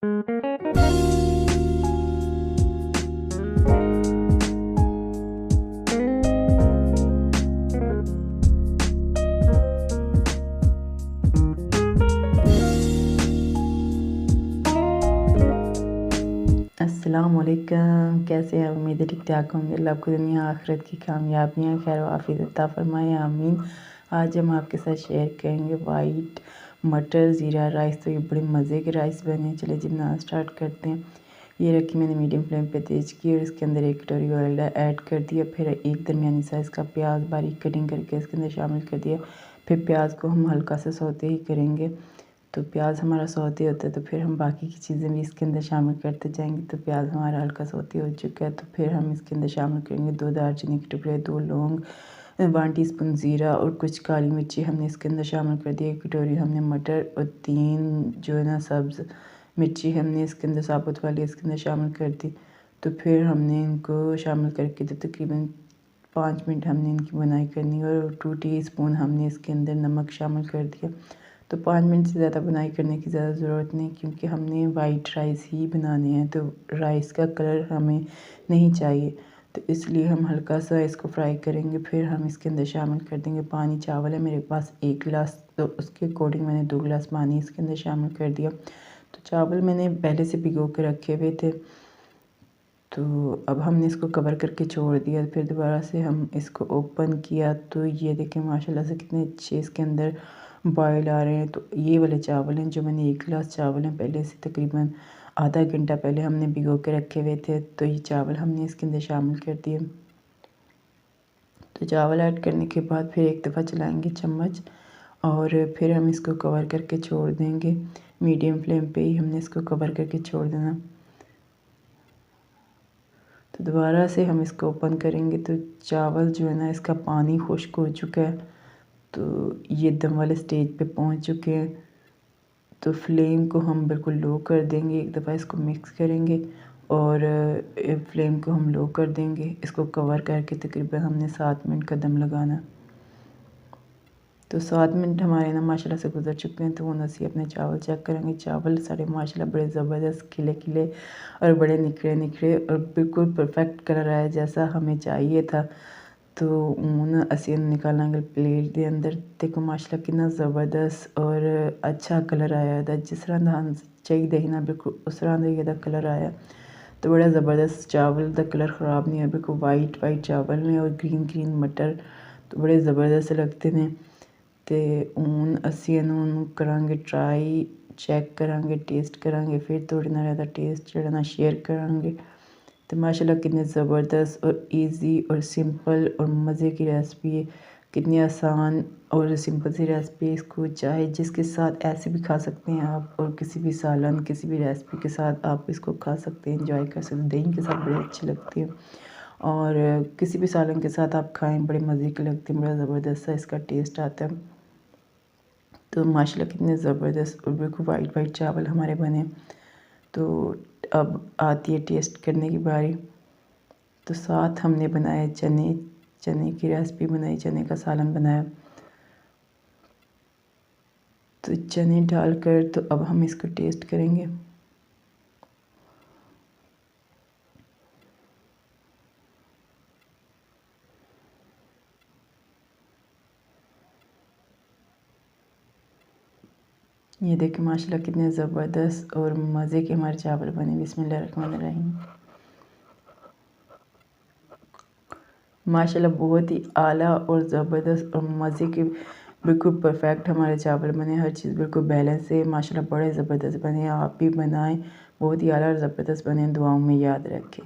अस्सलामुअलैकुम, कैसे हैं? उम्मीद है ठीक ठाक होंगे। अल्लाह आपको दुनिया आखिरत की कामयाबियाँ खैर आफियत अता फरमाए, आमीन। आज हम आपके साथ शेयर करेंगे वाइट मटर ज़ीरा राइस। तो ये बड़े मज़े के राइस बने। चलिए जी बनाना स्टार्ट करते हैं। ये रखी मैंने मीडियम फ्लेम पे तेज की और इसके अंदर एक कटोरी ऑयल ऐड कर दिया। फिर एक दरमियानी साइज़ का प्याज बारीक कटिंग करके इसके अंदर शामिल कर दिया। फिर प्याज को हम हल्का सा सौते ही करेंगे। तो प्याज हमारा सौते होता है तो फिर हम बाकी की चीज़ें भी इसके अंदर शामिल करते जाएंगे। तो प्याज हमारा हल्का सौते हो चुका है तो फिर हम इसके अंदर शामिल करेंगे 2 दालचीनी के टुकड़े, 2 लौंग, 1 टीस्पून ज़ीरा और कुछ काली मिर्ची हमने इसके अंदर शामिल कर दी। 1 कटोरी हमने मटर और 3 जो है ना सब्ज़ मिर्ची हमने इसके अंदर साबुत वाली इसके अंदर शामिल कर दी। तो फिर हमने इनको शामिल करके तो तकरीबन 5 मिनट हमने इनकी बुनाई करनी और 2 टीस्पून हमने इसके अंदर नमक शामिल कर दिया। तो 5 मिनट से ज़्यादा बुनाई करने की ज़्यादा ज़रूरत नहीं, क्योंकि हमने वाइट राइस ही बनाने हैं तो राइस का कलर हमें नहीं चाहिए। तो इसलिए हम हल्का सा इसको फ्राई करेंगे। फिर हम इसके अंदर शामिल कर देंगे पानी। चावल है मेरे पास 1 गिलास, तो उसके अकॉर्डिंग मैंने 2 गिलास पानी इसके अंदर शामिल कर दिया। तो चावल मैंने पहले से भिगो के रखे हुए थे। तो अब हमने इसको कवर करके छोड़ दिया। फिर दोबारा से हम इसको ओपन किया तो ये देखें माशाल्लाह से कितने अच्छे इसके अंदर बॉयल आ रहे हैं। तो ये वाले चावल हैं जो मैंने 1 गिलास चावल हैं पहले से तकरीबन आधा घंटा पहले हमने भिगो के रखे हुए थे। तो ये चावल हमने इसके अंदर शामिल कर दिए। तो चावल ऐड करने के बाद फिर एक दफ़ा चलाएंगे चम्मच और फिर हम इसको कवर करके छोड़ देंगे। मीडियम फ्लेम पे ही हमने इसको कवर करके छोड़ देना। तो दोबारा से हम इसको ओपन करेंगे तो चावल जो है ना इसका पानी खुश्क हो चुका है। तो ये दम वाले स्टेज पे पहुंच चुके हैं। तो फ्लेम को हम बिल्कुल लो कर देंगे। एक दफ़ा इसको मिक्स करेंगे और फ्लेम को हम लो कर देंगे। इसको कवर करके तकरीबन हमने 7 मिनट का दम लगाना। तो 7 मिनट हमारे ना माशाल्लाह से गुजर चुके हैं। तो हम असी अपने चावल चेक करेंगे। चावल सारे माशाल्लाह बड़े ज़बरदस्त खिले खिले और बड़े निखरे निखरे और बिल्कुल परफेक्ट कलर आया जैसा हमें चाहिए था। तो हूँ असी निकालांगे प्लेट के अंदर। देखो माशाल्लाह कितना ज़बरदस्त और अच्छा कलर आया था। जिस तरह दा चाहिए ही ना बिल्कुल उस तरह का ये कलर आया। तो बड़ा ज़बरदस्त चावल का कलर ख़राब नहीं है, बिल्कुल वाइट वाइट चावल ने और ग्रीन ग्रीन मटर तो बड़े ज़बरदस्त लगते ने। तो हूँ असी इन्हू करांगे ट्राई, चेक करांगे, टेस्ट करांगे, फिर थोड़े ना ज़्यादा टेस्ट जो ना शेयर करांगे। तो माशाल्लाह कितने ज़बरदस्त और इजी और सिंपल और मज़े की रेसिपी है। कितनी आसान और सिंपल सी रेसिपी। इसको चाहे जिसके साथ ऐसे भी खा सकते हैं आप और किसी भी सालन किसी भी रेसिपी के साथ आप इसको खा सकते हैं, एंजॉय कर सकते हैं। दही के साथ बड़े अच्छे लगते हैं और किसी भी सालन के साथ आप खाएं बड़े मज़े के लगते हैं। बड़ा ज़बरदस्त सा इसका टेस्ट आता है। तो माशाल्लाह कितने ज़बरदस्त और बिल्कुल वाइट वाइट चावल हमारे बने। तो अब आती है टेस्ट करने की बारी। तो साथ हमने बनाया चने, चने की रेसिपी बनाई, चने का सालन बनाया। तो चने डालकर तो अब हम इसको टेस्ट करेंगे। ये देखें माशाल्लाह कितने ज़बरदस्त और मज़े के हमारे चावल बने। बिस्मिल्लाहिर्रहमानिर्रहीम। माशाल्लाह बहुत ही आला और ज़बरदस्त और मज़े के बिल्कुल परफेक्ट हमारे चावल बने। हर चीज़ बिल्कुल बैलेंस है। माशाल्लाह बड़े ज़बरदस्त बने। आप भी बनाएं, बहुत ही आला और ज़बरदस्त बने। दुआओं में याद रखें।